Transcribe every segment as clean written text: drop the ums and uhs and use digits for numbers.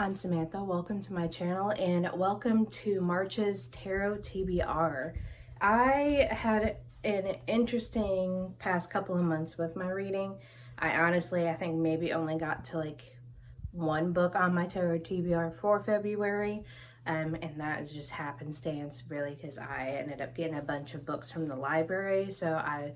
I'm Samantha. Welcome to my channel and welcome to March's Tarot TBR. I had an interesting past couple of months with my reading. I think maybe only got to like one book on my Tarot TBR for February. And that is just happenstance really because I ended up getting a bunch of books from the library. So I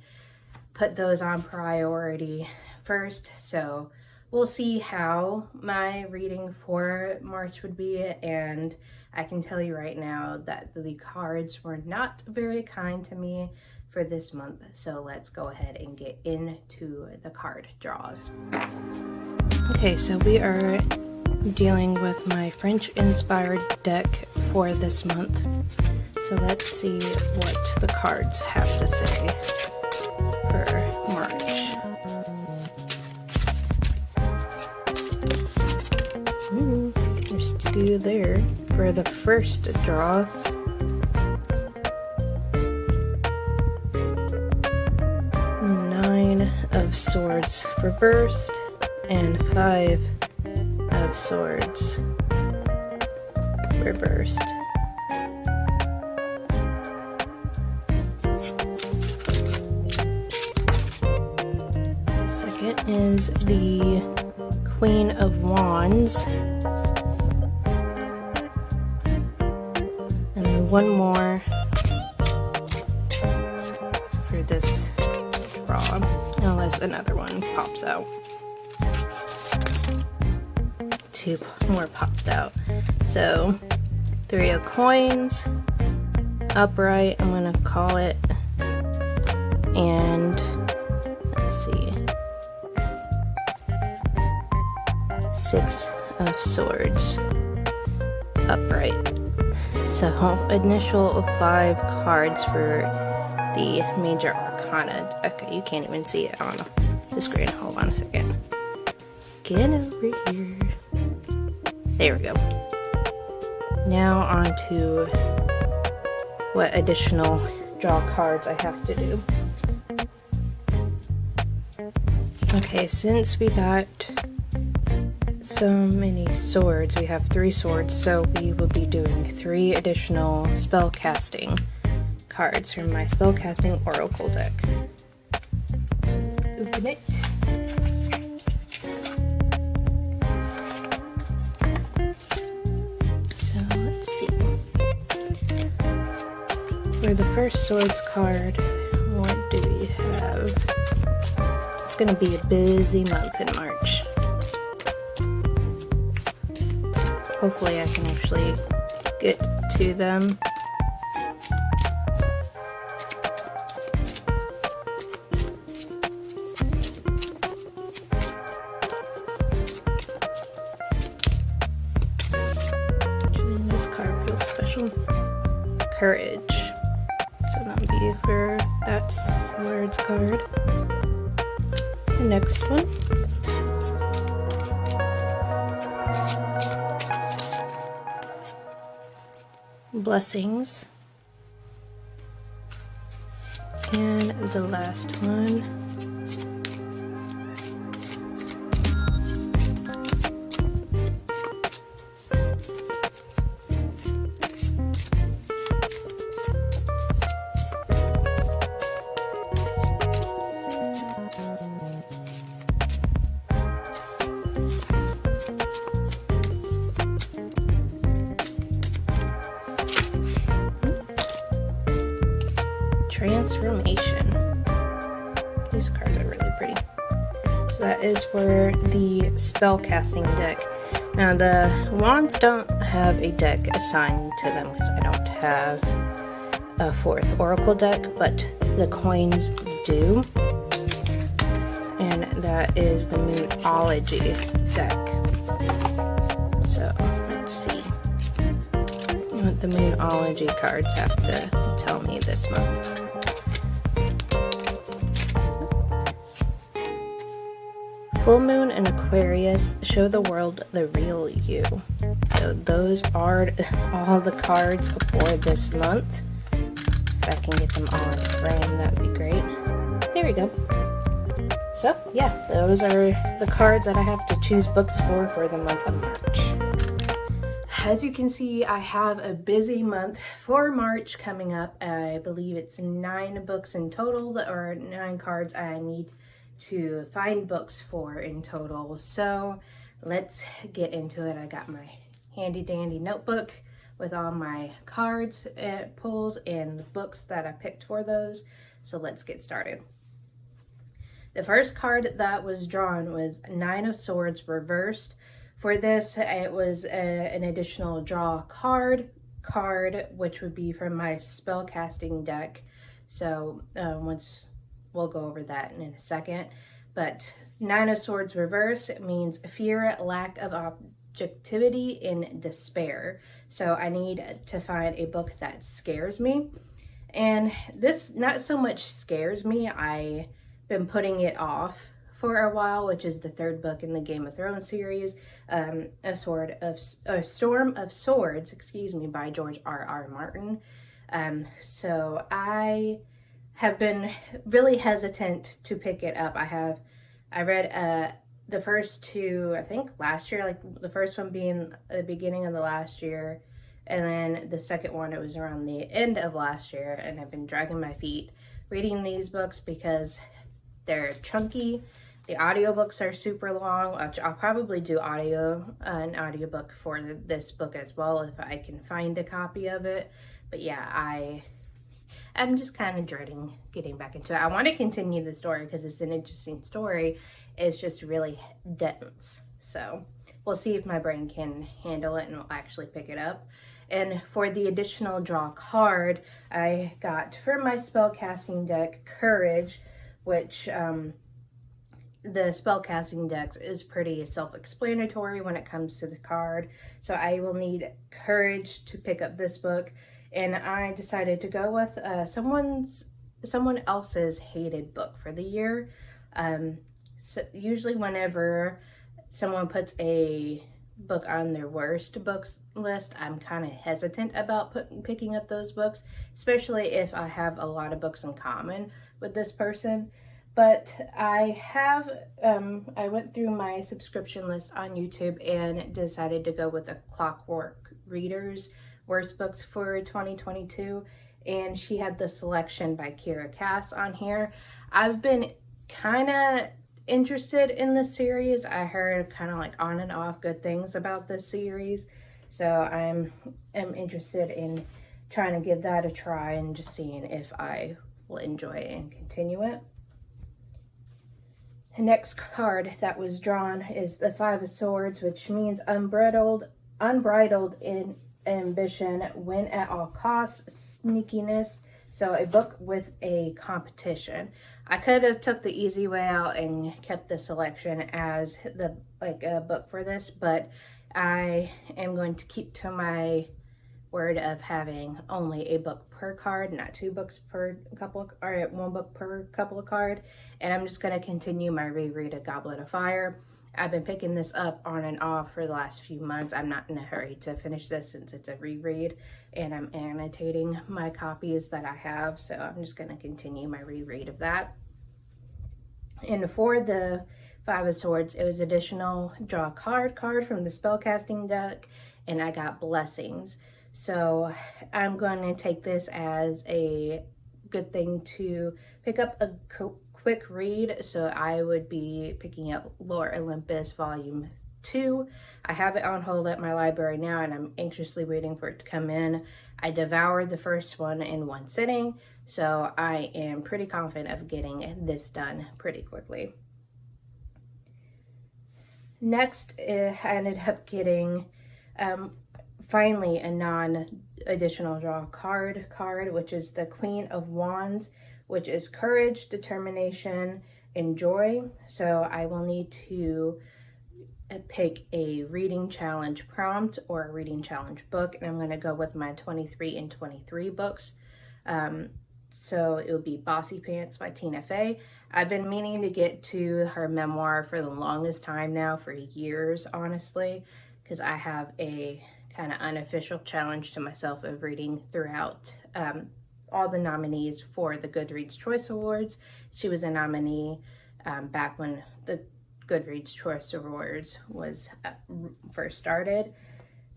put those on priority first. So we'll see how my reading for March would be, and I can tell you right now that the cards were not very kind to me for this month. So let's go ahead and get into the card draws. Okay, so we are dealing with my French-inspired deck for this month. So let's see what the cards have to say for March. There's two there for the first draw. Nine of Swords reversed and 5 of Swords reversed. Second is the Queen of Wands. And then one more for this draw, unless another one pops out. Two more popped out. So 3 of Coins, upright, I'm gonna call it, and let's see, 6 of Swords, upright. So initial 5 cards for the Major Arcana. Okay, you can't even see it on the screen. Hold on a second. Get over here. There we go. Now on to what additional draw cards I have to do. Okay, since we got so many swords, we have 3 swords, so we will be doing 3 additional spell casting cards from my spell casting oracle deck. Open it. So let's see. For the first swords card, what do we have? It's gonna be a busy month in March. Hopefully I can actually get to them. Actually, this card feels special. Courage. So that'll be for that swords card. The next one. Blessings, and the last one, Transformation. These cards are really pretty. So that is for the spell casting deck. Now the wands don't have a deck assigned to them because I don't have a 4th oracle deck, but the coins do. And that is the Moonology deck. So let's see what the Moonology cards have to tell me this month. Full moon and Aquarius show the world the real you. So those are all the cards for this month. If I can get them all in frame, that would be great. There we go. So yeah, those are the cards that I have to choose books for the month of March. as you can see, I have a busy month for March coming up. I believe it's 9 books in total, or 9 cards I need to find books for in total. So let's get into it. I got my handy dandy notebook with all my cards, pulls, and the books that I picked for those. So let's get started. The first card that was drawn was 9 of Swords reversed. For this, it was an additional draw card, which would be from my spellcasting deck. So once we'll go over that in a second. But 9 of Swords reverse means fear, lack of objectivity, and despair. So I need to find a book that scares me. And this not so much scares me. I've been putting it off for a while, which is the 3rd book in the Game of Thrones series, A Storm of Swords, by George R.R. Martin. So I have been really hesitant to pick it up. I read the first 2, I think last year, like the first one being the beginning of the last year, and then the second one, it was around the end of last year, and I've been dragging my feet reading these books because they're chunky. The audiobooks are super long, which I'll probably do an audiobook for this book as well if I can find a copy of it. But yeah, I'm just kind of dreading getting back into it. I want to continue the story because it's an interesting story. It's just really dense. So we'll see if my brain can handle it and will actually pick it up. And for the additional draw card, I got from my spellcasting deck Courage, which the spellcasting deck is pretty self-explanatory when it comes to the card. So I will need Courage to pick up this book. And I decided to go with someone else's hated book for the year. So usually whenever someone puts a book on their worst books list, I'm kind of hesitant about picking up those books, especially if I have a lot of books in common with this person. But I went through my subscription list on YouTube and decided to go with a Clockwork Reader's worst books for 2022. And she had the selection by Kira Cass on here. I've been kind of interested in this series. I heard kind of like on and off good things about this series. So I'm interested in trying to give that a try and just seeing if I will enjoy it and continue it. The next card that was drawn is the 5 of Swords, which means unbridled in ambition, win at all costs, sneakiness. So a book with a competition. I could have took the easy way out and kept the selection as a book for this, but I am going to keep to my word of having only a book per card, not 2 books per couple, or 1 book per couple of card. And I'm just going to continue my reread of Goblet of Fire. I've been picking this up on and off for the last few months. I'm not in a hurry to finish this since it's a reread, and I'm annotating my copies that I have, so I'm just going to continue my reread of that. And for the 5 of Swords, it was additional draw card from the spellcasting deck, and I got Blessings. So I'm going to take this as a good thing to pick up a quick read. So I would be picking up Lore Olympus Volume 2. I have it on hold at my library now, and I'm anxiously waiting for it to come in. I devoured the first one in one sitting, so I am pretty confident of getting this done pretty quickly. Next, I ended up getting finally a non-additional draw card, which is the Queen of Wands, which is courage, determination, and joy. So I will need to pick a reading challenge prompt or a reading challenge book, and I'm going to go with my 23 and 23 books. So it will be Bossy Pants by Tina Fey. I've been meaning to get to her memoir for the longest time now, for years, honestly, because I have a kind of unofficial challenge to myself of reading throughout all the nominees for the Goodreads Choice Awards. She was a nominee back when the Goodreads Choice Awards was first started.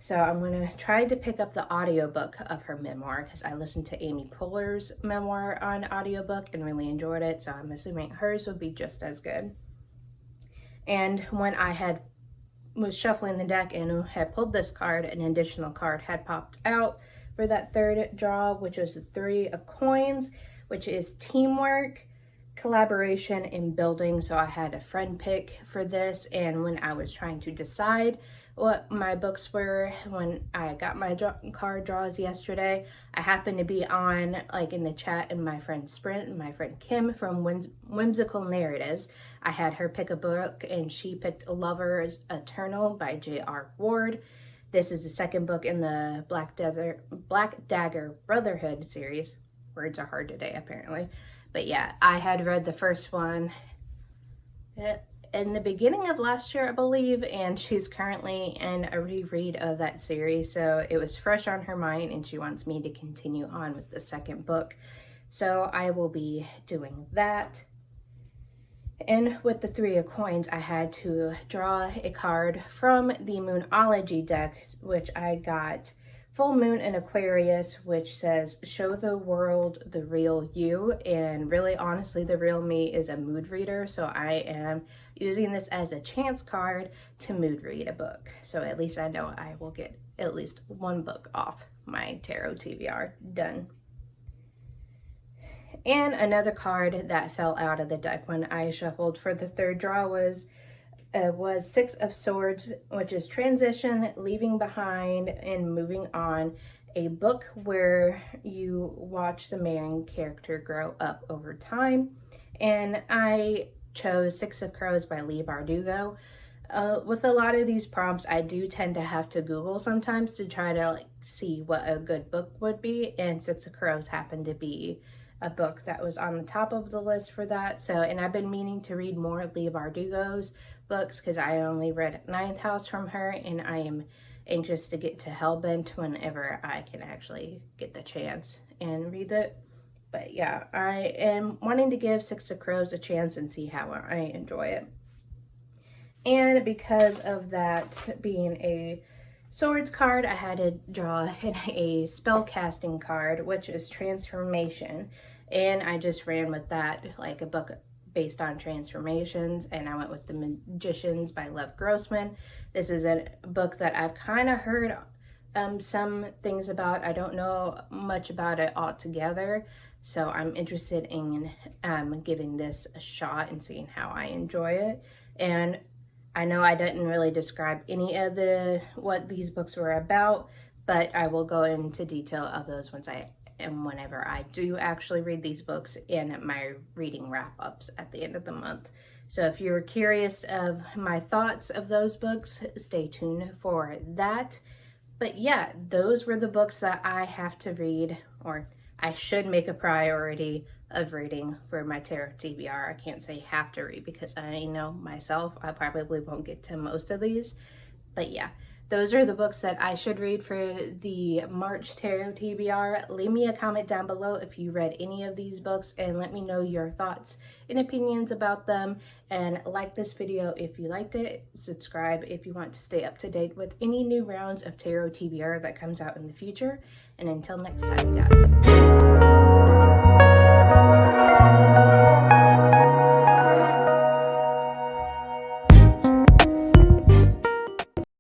So I'm going to try to pick up the audiobook of her memoir because I listened to Amy Poehler's memoir on audiobook and really enjoyed it. So I'm assuming hers would be just as good. And when I was shuffling the deck and had pulled this card, an additional card had popped out for that third draw, which was the 3 of coins, which is teamwork, collaboration, and building. So I had a friend pick for this, and when I was trying to decide what my books were when I got my card draws yesterday, I happened to be on like in the chat and my friend Sprint and my friend Kim from Whimsical Narratives. I had her pick a book and she picked Lovers Eternal by J.R. Ward. This is the second book in the Black Dagger Brotherhood series. Words are hard today apparently. But yeah, I had read the first one in the beginning of last year, I believe, and she's currently in a reread of that series, so it was fresh on her mind and she wants me to continue on with the second book. So I will be doing that. And with the 3 of coins, I had to draw a card from the Moonology deck, which I got Full Moon in Aquarius, which says, show the world the real you. And really, honestly, the real me is a mood reader. So I am using this as a chance card to mood read a book. So at least I know I will get at least one book off my tarot TBR done. And another card that fell out of the deck when I shuffled for the third draw was 6 of Swords, which is transition, leaving behind, and moving on. A book where you watch the main character grow up over time. And I chose 6 of Crows by Leigh Bardugo. With a lot of these prompts, I do tend to have to Google sometimes to try to see what a good book would be. And 6 of Crows happened to be a book that was on the top of the list for that. So, and I've been meaning to read more of Leigh Bardugo's books because I only read Ninth House from her, and I am anxious to get to Hellbent whenever I can actually get the chance and read it. But yeah, I am wanting to give 6 of Crows a chance and see how I enjoy it. And because of that being a Swords card, I had to draw a spell casting card, which is Transformation. And I just ran with that, like a book based on transformations, and I went with The Magicians by Lev Grossman. This is a book that I've kind of heard some things about. I don't know much about it altogether, so I'm interested in giving this a shot and seeing how I enjoy it. And I know I didn't really describe any of what these books were about, but I will go into detail of those whenever I do actually read these books in my reading wrap-ups at the end of the month. So if you're curious of my thoughts of those books, stay tuned for that. But yeah, those were the books that I have to read, or I should make a priority of reading for my tarot TBR. I can't say have to read because I know myself, I probably won't get to most of these. But yeah, those are the books that I should read for the March Tarot TBR. Leave me a comment down below if you read any of these books and let me know your thoughts and opinions about them. And like this video if you liked it. Subscribe if you want to stay up to date with any new rounds of Tarot TBR that comes out in the future. And until next time, guys.